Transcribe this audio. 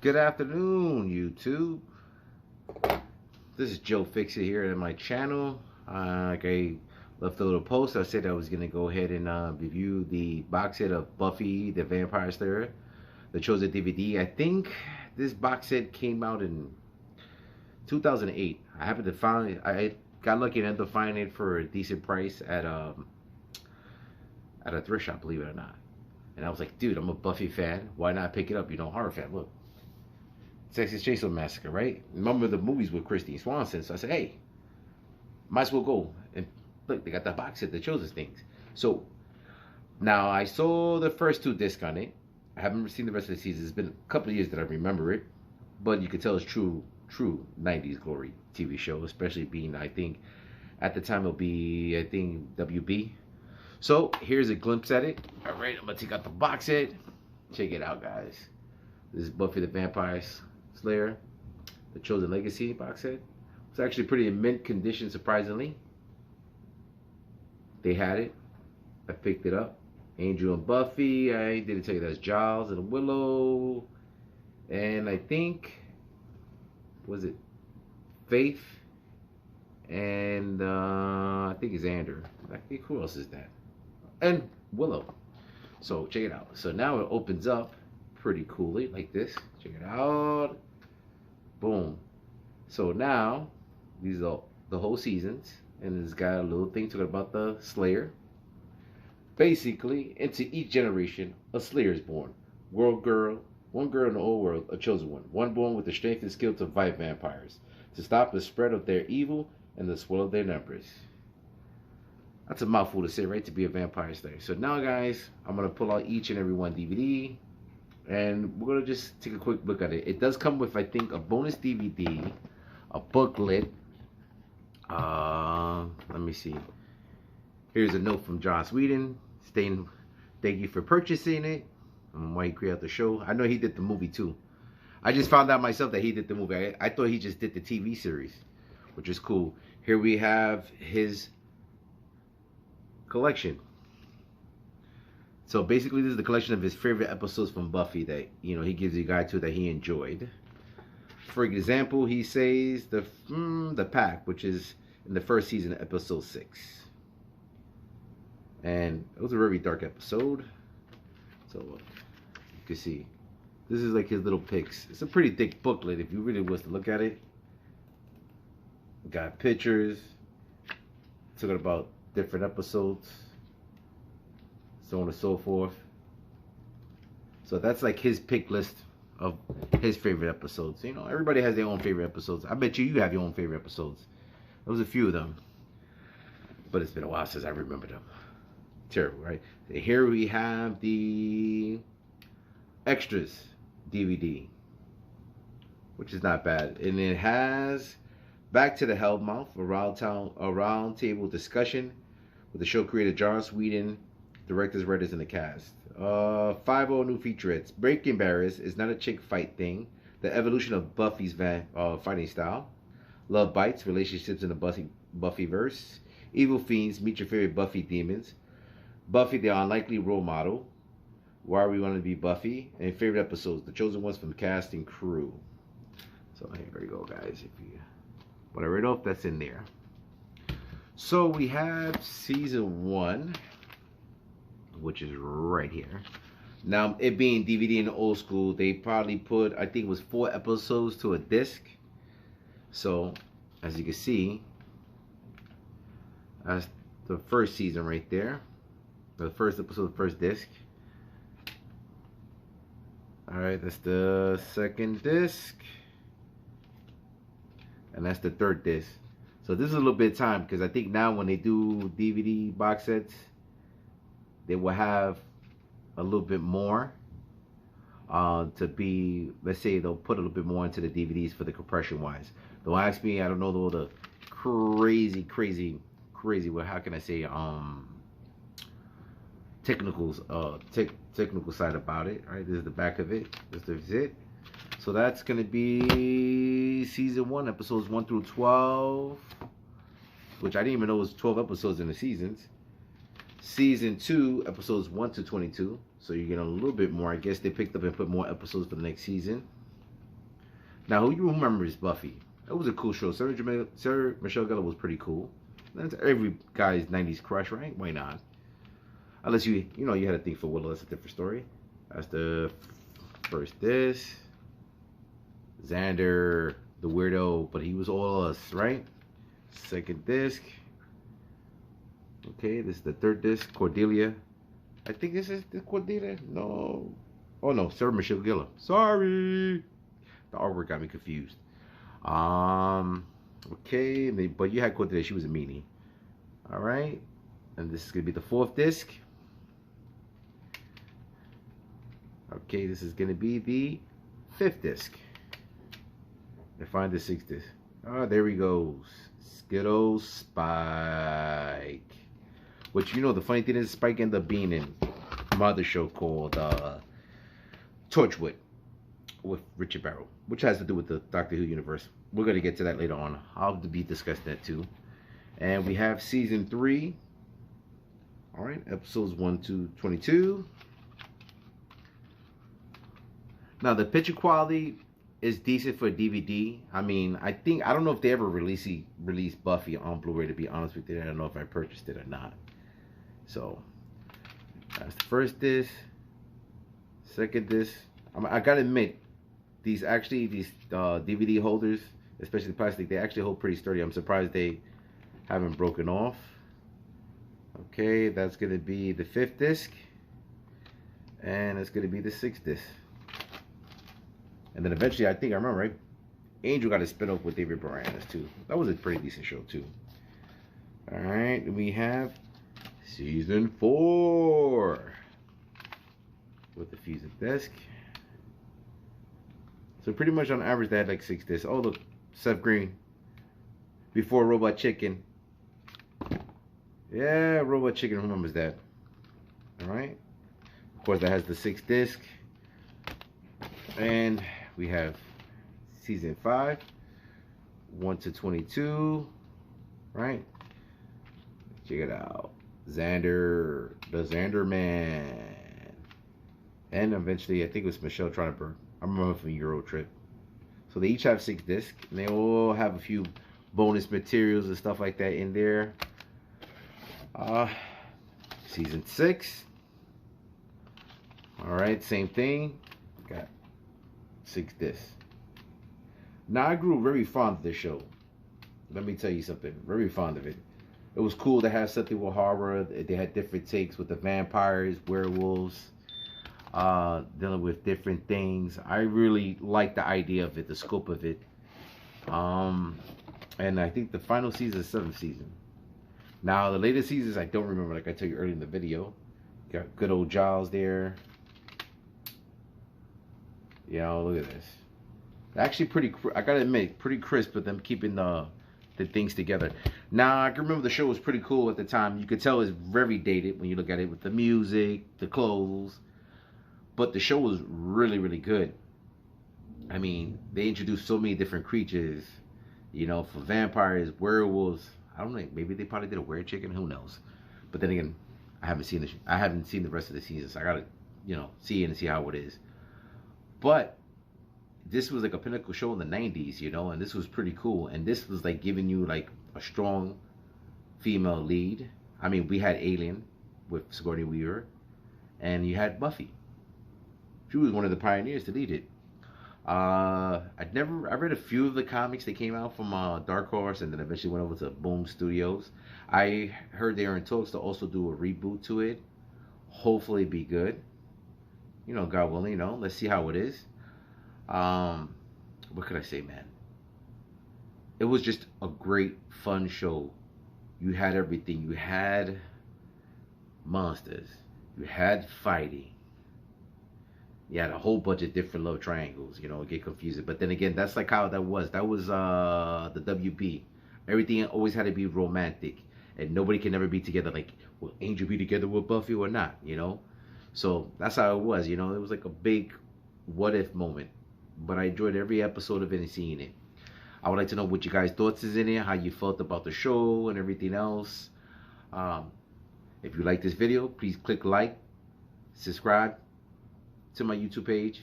Good afternoon, YouTube. This is Joe Fixit here at my channel. Like I left a little post. I said I was gonna go ahead and review the box set of Buffy the Vampire Slayer, the Chosen DVD. I think this box set came out in 2008. I happened to find it. I got lucky and ended up finding it for a decent price at a thrift shop, believe it or not. And I was like, dude, I'm a Buffy fan. Why not pick it up? You know, horror fan. Look. Texas Chainsaw Massacre, right? Remember the movies with Christine Swanson. So I said, hey, might as well go. And look, they got that box set that shows us things. So now I saw the first 2 discs on it. I haven't seen the rest of the season. It's been a couple of years that I remember it. But you can tell it's true 90s glory TV show, especially being, I think, at the time it'll be, I think, WB. So here's a glimpse at it. All right, I'm going to take out the box set. Check it out, guys. This is Buffy the Vampire Slayer, the Chosen Legacy box set. It's actually pretty in mint condition, surprisingly. They had it. I picked it up. Angel and Buffy. I didn't tell you that's Giles and Willow. And I think, was it Faith? And I think it's Xander. I think who else is that? And Willow. So check it out. So now it opens up pretty coolly like this. Check it out. Boom. So now these are the whole seasons, and it's got a little thing talking about the Slayer. Basically, into each generation, a Slayer is born. One girl in the old world, a chosen one born with the strength and skill to fight vampires, to stop the spread of their evil and the swell of their numbers. That's a mouthful to say, right? To be a vampire slayer. So now, guys, I'm gonna pull out each and every one DVD. And we're going to just take a quick look at it. It does come with, I think, a bonus DVD, a booklet. Let me see. Here's a note from Joss Whedon saying thank you for purchasing it. Why he created the show. I know he did the movie, too. I just found out myself that he did the movie. I thought he just did the TV series, which is cool. Here we have his collection. So basically, this is the collection of his favorite episodes from Buffy that, you know, he gives you a guide to that he enjoyed. For example, he says the Pack, which is in the first season, episode 6. And it was a very dark episode. So you can see, this is like his little picks. It's a pretty thick booklet if you really was to look at it. Got pictures, talking about different episodes, so on and so forth. So that's like his pick list of his favorite episodes. You know, everybody has their own favorite episodes. I bet you have your own favorite episodes. There was a few of them, but it's been a while since I remember them. Terrible, right? So here we have the extras DVD, which is not bad, and it has Back to the Hellmouth, a round table discussion with the show creator Joss Whedon, directors, writers, and the cast. 5 new featurettes. Breaking Barriers is not a chick fight thing. The evolution of Buffy's fighting style. Love Bites, relationships in the Buffyverse. Evil Fiends, meet your favorite Buffy demons. Buffy, the unlikely role model. Why we want to be Buffy. And favorite episodes, the chosen ones from the cast and crew. So here we go, guys. If you want to read off, that's in there. So we have season 1, which is right here. Now, it being DVD in the old school, they probably put, I think it was 4 episodes to a disc. So, as you can see, that's the first season right there. The first episode, the first disc. Alright, that's the second disc. And that's the third disc. So this is a little bit of time, because I think now when they do DVD box sets, they will have a little bit more to be, let's say they'll put a little bit more into the DVDs for the compression wise. Don't ask me, I don't know all the crazy, well, how can I say, technical side about it. All right, this is the back of it. This is it. So that's going to be season 1, episodes 1 through 12, which I didn't even know was 12 episodes in the seasons. Season 2, episodes 1 to 22. So you're getting a little bit more. I guess they picked up and put more episodes for the next season. Now, who you remembers Buffy? It was a cool show. Sarah Michelle Gellar was pretty cool. That's every guy's 90s crush, right? Why not? Unless you had a thing for Willow. That's a different story. That's the first disc. Xander, the weirdo, but he was all us, right? Second disc. Okay, this is the third disc. Cordelia. I think this is the Cordelia. No. Oh no, Sarah Michelle Gellar. Sorry. The artwork got me confused. Okay, but you had Cordelia. She was a meanie. All right, and this is gonna be the fourth disc. Okay, this is gonna be the fifth disc. And find the sixth disc. Oh, there he goes. Skittle Spike. Which, the funny thing is, Spike ended up being in my other show called Torchwood with Richard Barrow, which has to do with the Doctor Who universe. We're going to get to that later on. I'll be discussing that too. And we have season 3. All right, episodes 1 to 22. Now, the picture quality is decent for a DVD. I mean, I don't know if they ever released Buffy on Blu-ray, to be honest with you. I don't know if I purchased it or not. So, that's the first disc. Second disc. I gotta admit, these DVD holders, especially plastic, they actually hold pretty sturdy. I'm surprised they haven't broken off. Okay, that's gonna be the fifth disc. And it's gonna be the sixth disc. And then eventually, I remember, right? Angel got a spin-off with David Boreanaz too. That was a pretty decent show too. All right, we have season 4 with the Fusion disc. So pretty much on average, they had like 6 discs. Oh look, Seth Green before Robot Chicken. Yeah, Robot Chicken. Who remembers that? All right. Of course, that has the 6th disc. And we have season 5, 1 to 22, right? Check it out. Xander, the Xander Man. And eventually, I think it was Michelle Trachtenberg. I remember from Euro Trip. So they each have 6 discs, and they all have a few bonus materials and stuff like that in there. Season 6. All right, same thing. Got 6 discs. Now, I grew very fond of this show. Let me tell you something. Very fond of it. It was cool to have something with horror. They had different takes with the vampires, werewolves, dealing with different things. I really liked the idea of it, the scope of it. And I think the final season is 7th season. Now, the latest seasons, I don't remember, like I told you earlier in the video. Got good old Giles there. Look at this. Actually, I gotta admit, pretty crisp with them keeping the things together. Now, I can remember the show was pretty cool at the time. You could tell it's very dated when you look at it with the music, the clothes. But the show was really, really good. I mean, they introduced so many different creatures, for vampires, werewolves. I don't know, maybe they probably did a were-chicken, who knows. But then again, I haven't seen the rest of the season, so I gotta, see it and see how it is. But this was like a pinnacle show in the 90s, and this was pretty cool. And this was like giving you like a strong female lead. I mean, we had Alien with Sigourney Weaver, and you had Buffy. She was one of the pioneers to lead it. I read a few of the comics that came out from Dark Horse, and then eventually went over to Boom Studios. I heard they are in talks to also do a reboot to it. Hopefully be good. God willing, let's see how it is. What could I say, man? It was just a great, fun show. You had everything. You had monsters. You had fighting. You had a whole bunch of different love triangles. It get confusing. But then again, that's like how that was. That was the WB. Everything always had to be romantic. And nobody can ever be together. Like, will Angel be together with Buffy or not? So that's how it was. It was like a big what if moment. But I enjoyed every episode of it and seeing it. I would like to know what you guys' thoughts is in it, how you felt about the show and everything else. If you like this video, please click like, subscribe to my YouTube page.